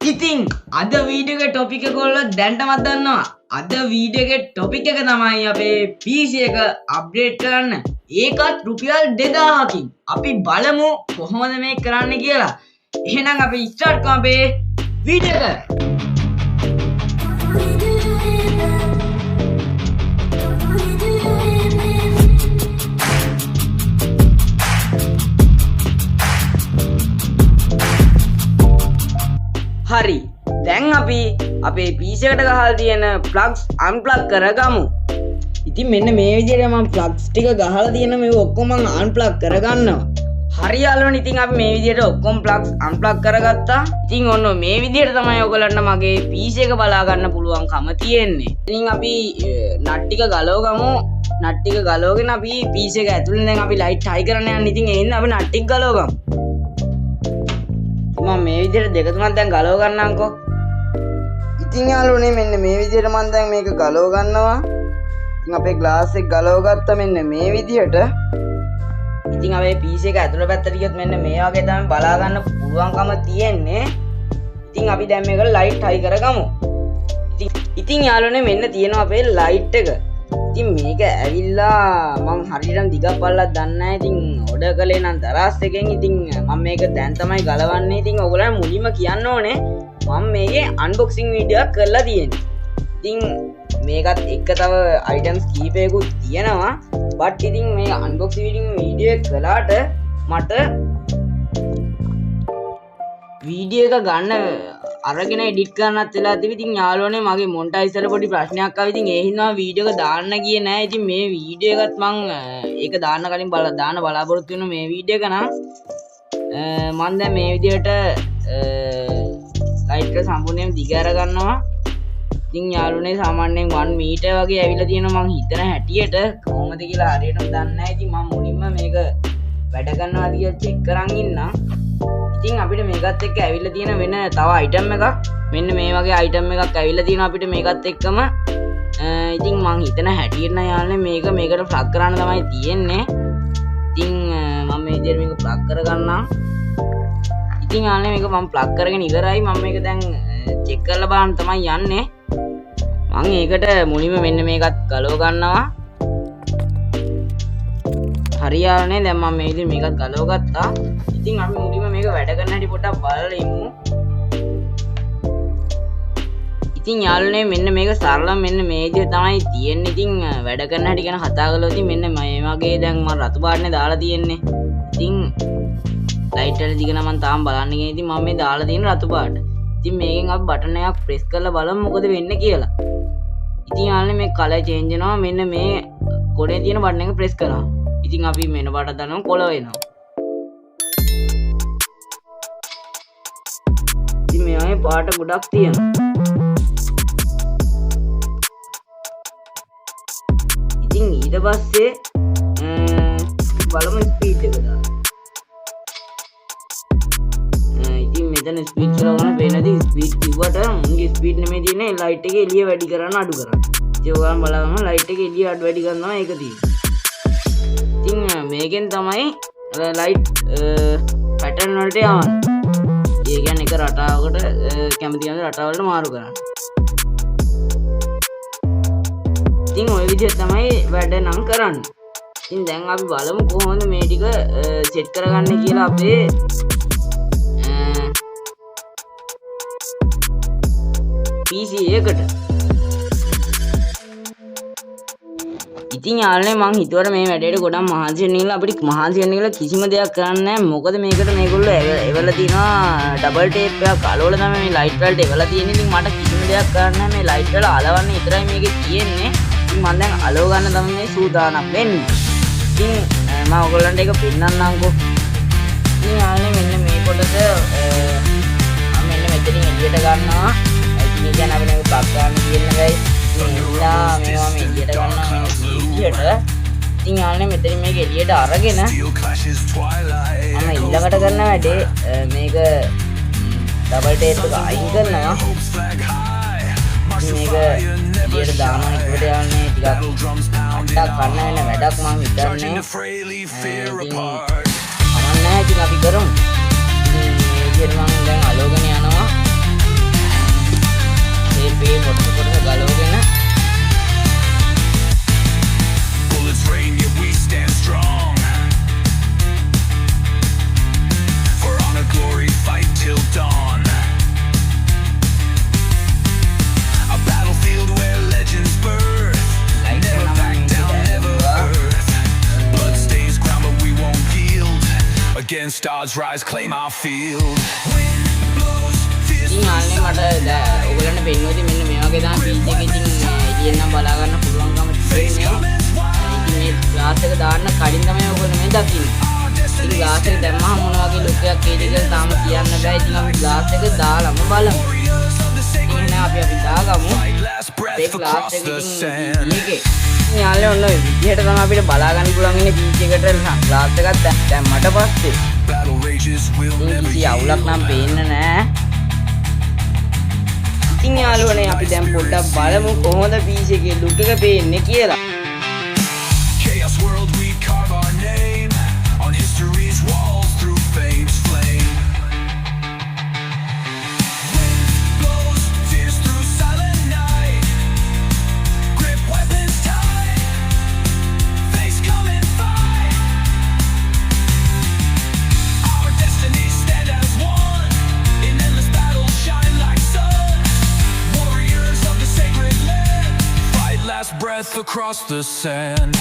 ඉතින් අද වීඩියෝ එකේ ටොපික් එක ඔයාලා දැන්ටමත් දන්නවා. අද වීඩියෝ එකේ ටොපික් එක තමයි අපේ PC එක අප්ඩේට් කරන්න. ඒකත් රුපියල් 2000කින්. අපි බලමු කොහොමද මේක කරන්න කියලා. එහෙනම් අපි ස්ටාර්ට් කරමු අපේ වීඩියෝ එක. හරි දැන් අපි අපේ PC එකට ගහලා තියෙන plugs unplug කරගමු. ඉතින් මෙන්න මේ විදිහට මම plugs ටික ගහලා තියෙන මේක ඔක්කොම මම unplug කරගන්නවා. හරි යාළුවනේ ඉතින් අපි මේ විදිහට ඔක්කොම plugs unplug කරගත්තා. ඉතින් ඔන්න මේ විදිහට තමයි ඔයගලන්ට මගේ PC එක බලා ගන්න පුළුවන්කම තියෙන්නේ. ඉතින් අපි නට් ටික ගලවගමු. නට් ටික ගලවගෙන අපි PC එක ඇතුළේ දැන් අපි light high කරන්න යන්න. ඉතින් එහෙනම් අපි නට් ටික ගලවගමු. මම මේ විදිහට දෙක තුනක් දැන් ගලව ගන්නම්කෝ. ඉතින් යාළුවනේ මෙන්න මේ විදිහට මම දැන් මේක ගලව ගන්නවා. ඉතින් අපේ ග්ලාස් එක ගලව ගත්තා මෙන්න මේ විදිහට. ඉතින් අපේ PC එක ඇතුළ පැත්තට ගියොත් මෙන්න මේ වගේ තමයි බලා ගන්න පුළුවන්කම තියෙන්නේ. ඉතින් අපි දැන් මේක ලයිට් හයි කරගමු. ඉතින් යාළුවනේ මෙන්න තියෙනවා අපේ ලයිට් එක. ඉතින් මේක ඇවිල්ලා මම හරියටම දිගක් පල්ලක් දන්නේ නැහැ. ඉතින් ඔඩර් කළේ නම් දරස් එකෙන්. ඉතින් මම මේක දැන් තමයි ගලවන්නේ. ඉතින් ඔයගොල්ලන් මුලින්ම කියන්න ඕනේ මම මේකේ අන්බොක්සිං වීඩියෝ එකක් කරලා තියෙන්නේ. ඉතින් මේකත් එක්ක තව අයිටම්ස් කීපයකුත් තියෙනවා. බට් ඉතින් මේ අන්බොක්සිං වීඩියෝ එක කළාට මට වීඩියෝ එක ගන්න අරගෙන එඩිට් කරන්නත් වෙලා තිබි. ඉතින් යාළුවනේ මගේ මොන්ටයිසර් පොඩි ප්‍රශ්නයක් ආවා. ඉතින් ඒ හින්දා වීඩියෝ එක දාන්න ගියේ නෑ. ඉතින් මේ වීඩියෝ එකත් මං ඒක දාන්න කලින් දාන්න බලාපොරොත්තු වෙන මේ වීඩියෝ එක නම් මම දැන් මේ විදිහට ලයිට් එක සම්පූර්ණයෙන්ම දිග අර ගන්නවා. ඉතින් යාළුවනේ සාමාන්‍යයෙන් 1 මීටර් වගේ ඇවිල්ලා තියෙනවා මං හිතන හැටියට. කොහොමද කියලා හරියටම දන්නේ නෑ. ඉතින් මම මුලින්ම මේක වැඩ කරනවාද කියලා චෙක් කරන් ඉන්නම්. ඉතින් අපිට මේකත් එක්ක ඇවිල්ලා තියෙන වෙන තව අයිටම් එකක් මෙන්න මේ වගේ අයිටම් එකක් ඇවිල්ලා තියෙනවා අපිට මේකත් එක්කම. ඉතින් මං හිතන හැටියට නම් යාළුවනේ මේකට ප්ලග් කරන්න තමයි තියෙන්නේ. ඉතින් මම මේ විදිහට මේක ප්ලග් කරගන්නම්. ඉතින් යාළුවනේ මේක මම ප්ලග් කරගෙන ඉවරයි. මම මේක දැන් චෙක් කරලා බලන්න තමයි යන්නේ. මං ඒකට මුලින්ම මෙන්න මේකත් ගලව ගන්නවා. හරියානේ දැන් මම මේ විදිහට මේකත් ගලව ගත්තා. ඉතින් අපි මුලින්ම මේක වැඩ කරන හැටි පොඩ්ඩක් බලලා ඉමු. ඉතින් යාළුවනේ මෙන්න මේක සරලව මෙන්න මේ විදිහට තමයි තියෙන්නේ. ඉතින් වැඩ කරන හැටි ගැන කතා කළොත් ඉතින් මෙන්න මේ වගේ දැන් මම රතු පාටනේ දාලා තියෙන්නේ. ඉතින් ලයිට් එක දිග නම් මම තාම බලන්න ගියේ. ඉතින් මම මේ දාලා තියෙන රතු පාට. ඉතින් මේකෙන් අපි බටන් එකක් ප්‍රෙස් කරලා බලමු මොකද වෙන්නේ කියලා. ඉතින් යාළුවනේ මේ කලර් චේන්ජ් වෙනවා. මෙන්න මේ කොනේ තියෙන බටන් එක ප්‍රෙස් කරනවා. ඉතින් අපි මෙන්න පාට දානවා කොළ වෙනවා. ඉතින් මේ වගේ පාට ගොඩක් තියෙනවා. ඉතින් ඊට පස්සේ බලමු ස්පීඩ් එක දාන්න. ඉතින් මෙතන ස්පීඩ් කරනවා වෙනදී ස්පීඩ් කිව්වට මුන්ගේ ස්පීඩ් නෙමෙයි තියෙන්නේ ලයිට් එකේ එළිය වැඩි කරන්න අඩු කරන්න. ඉතින් ඔයාලා බලන්න ලයිට් එකේ එළිය අඩු වැඩි කරනවා ඒක තියෙන්නේ. ඉතින් මේකෙන් තමයි ලයිට් පැටර්න් වලට යවන්නේ. ඒ කියන්නේ එක රටාවකට කැමති වෙන රටාවලට මාරු කරන්න. ඉතින් ওই විදිහට තමයි වැඩ නම් කරන්නේ. ඉතින් දැන් අපි බලමු කොහොමද මේ ටික සෙට් කරගන්නේ කියලා අපේ PC එකට. ඉතින් යාළුවනේ මං හිතුවට මේ වැඩේට ගොඩක් මහන්සි වෙන්න කියලා අපිට මහන්සි වෙන්න කියලා කිසිම දෙයක් කරන්න නැහැ. මොකද මේකට මේගොල්ලෝ එවලා තිනවා ඩබල් ටේප් එකක් අලවලා තමයි මේ ලයිට් වලට එවලා තියෙන්නේ. ඉතින් මට කිසිම දෙයක් කරන්න නැහැ. මේ ලයිට් වල අලවන්න විතරයි මේකේ තියෙන්නේ. ඉතින් මම දැන් අලව ගන්න තමයි මේ සූදානම් වෙන්නේ. ඉතින් මම ඔයගොල්ලන්ට ඒක පෙන්නන්නම්කෝ. ඉතින් යාළුවනේ මෙන්න මේ කොටස මම මෙන්න මෙතනින් එළියට ගන්නවා. ඉතින් ඒ කියන්නේ අපිට මේක ප්ලග් කරන්න තියෙන ගයි. මේවා මේ එළියට ගන්නවා මේ විදියට. ඉතින් යාළුවනේ මෙතනින් මේක එළියට අරගෙන මම ඊළඟට කරන වැඩේ මේක ඩබල් ටේප් එක අයින් කරනවා. මේක එළියට දානවා. ඒකට යාළුවනේ ටිකක් අට්ටක් ගන්න වෙන වැඩක් මම හිතන්නේ. ඉතින් අමන්නේ ඉතින් අපි කරමු. ඉතින් මේ විදියට මම දැන් අලෝගෙන යනවා. rise, claim our field. Wind blows fierce ඉතින් ආන්නේ මට ඔයගලන්ට පෙන්වුවදී මෙන්න මේ වගේ තමයි පීච් එකේ ඉතින් එළියෙන් නම් බලා ගන්න පුළුවන්කම තියෙනවා. ඉතින් මේ ග්ලාස් එක දාන්න කලින් තමයි ඔයගොල්ලෝ මේ දකින්නේ. ඉතින් ග්ලාස් එක දැම්මහම මොන වගේ ලුක් එකක් එයිද කියලා තාම කියන්න බෑ. ඉතින් අපි ග්ලාස් එක දාලාම බලමු. ඉතින් අපි දාගමු. මේ ග්ලාස් එක ඉතින් මේකේ යාළුවෝ ඔන්න ඔය විදිහට තමයි අපිට බලා ගන්න පුළුවන් ඉන්නේ පීච් එකට ග්ලාස් එකක් දැම්මට පස්සේ. ඉතින් අවුලක් නම් පේන්නේ නෑ. ඉතින් යාළුවනේ අපි දැන් පොඩ්ඩක් බලමු කොහොමද පීච් එකේ ලුක් එක පේන්නේ කියලා. Chaos world, we carve our name on history's walls through fame's flame. Wind blows fierce through silent night. Grip weapons tight. Face come and fight. Our destinies stand as one. In endless battle shine like sun. Warriors of the sacred land. Fight last breath across the sand.